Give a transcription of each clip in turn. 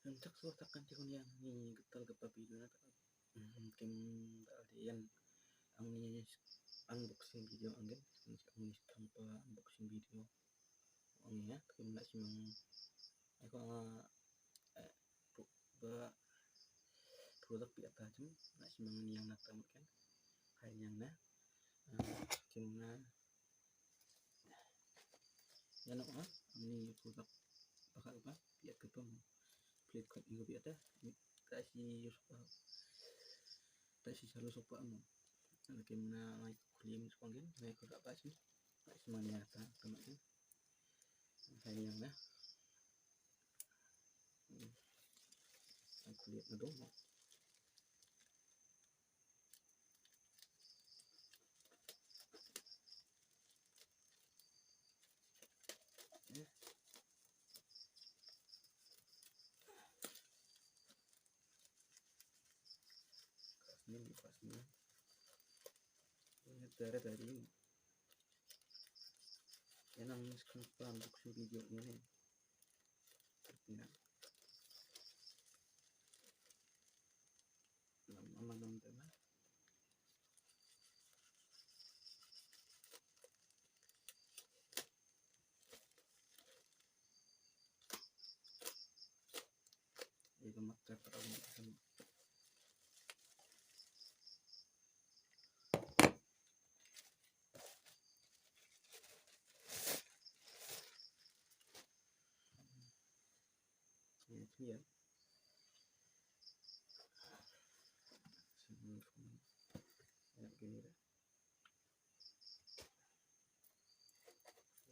Untuk suatu kancing yang ni getal gepa video na kim alian ang ni unboxing video angin ang ni tanpa unboxing video ang ya kim na simang ako ba produk biata jum na simang ni yang natam kan kayang na kim na yan ang ni produk bakal ba biat ke pem plate code juga biata tasi selalu sopa mo kim na may kulim sepangin may kuda pa sih tak semuanya ta teman kayang na kulit na dong ini pasnya ini dari yan ang unboxing video ini nama teman itu mata terang ya gini dah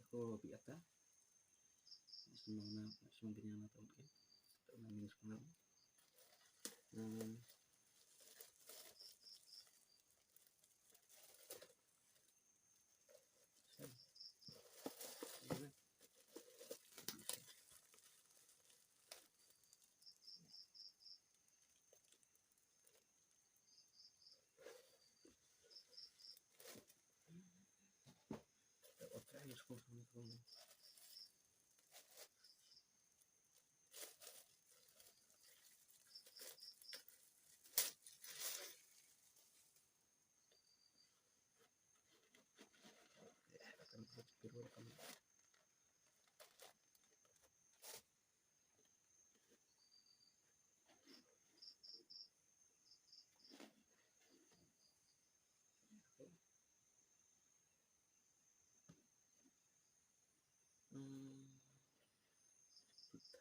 aku biasa semang binyana tahun kan tahun minus kenal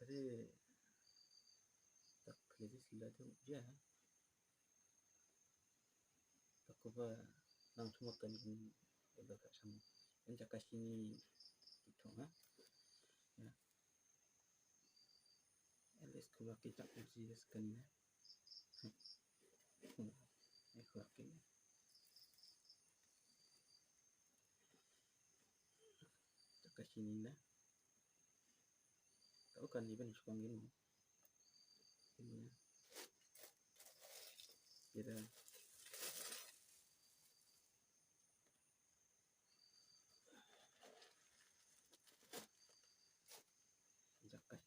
tadi tak jadi sila tu ya tak apa langsung makan ini udah kat sama yang cakap sini itu ya alis keluar kita uji sekali keluar kini cakap sini lah tahu kan iban sepangin ini kita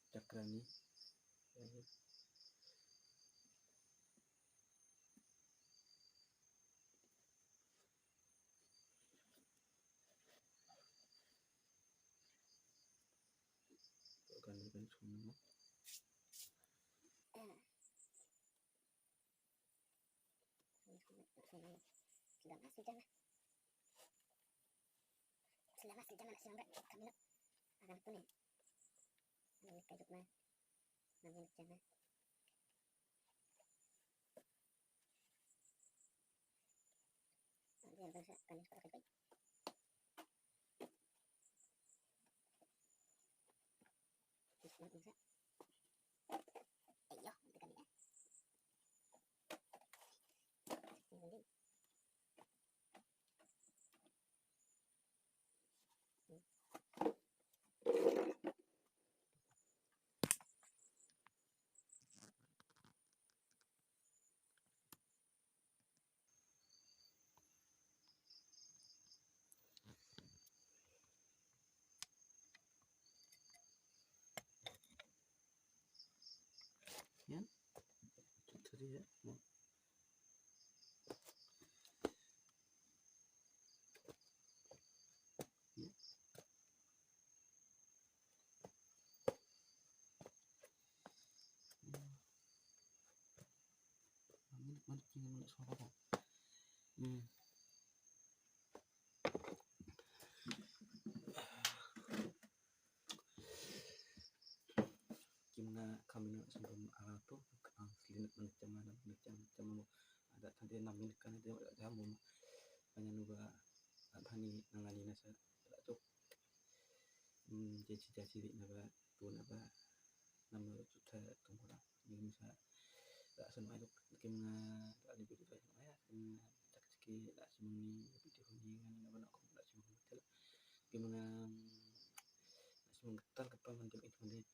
cakrani kan iban semua sudah masih zaman siang kami nak akan kuning ini kajuk mah namanya jangan dia bangsa kan seperti baik Bismillah bangsa ayo tekan ya ini ya itu tadi ya mau ya mana punya suara kok gimana kami sebelum alat tuh selinut menit jam ada tadi 6 menit kan itu ada mau banyak nuba apa nih nangani nasa tuh jadi naba tuh naba nama juta tunggu ini bisa tak semua itu gimana ada video kayak ya cak ceki tak semua video ini kan naba nak tak semua betul gimana semua getar kepa mantap itu nih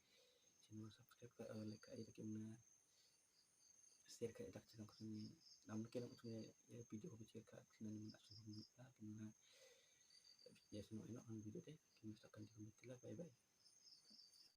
channel subscribe ke like aja gimana share kayak tak cerita kesini namun kira maksudnya ya video kecil kak sini tak semua gimana ya semua enak video deh gimana akan di bye bye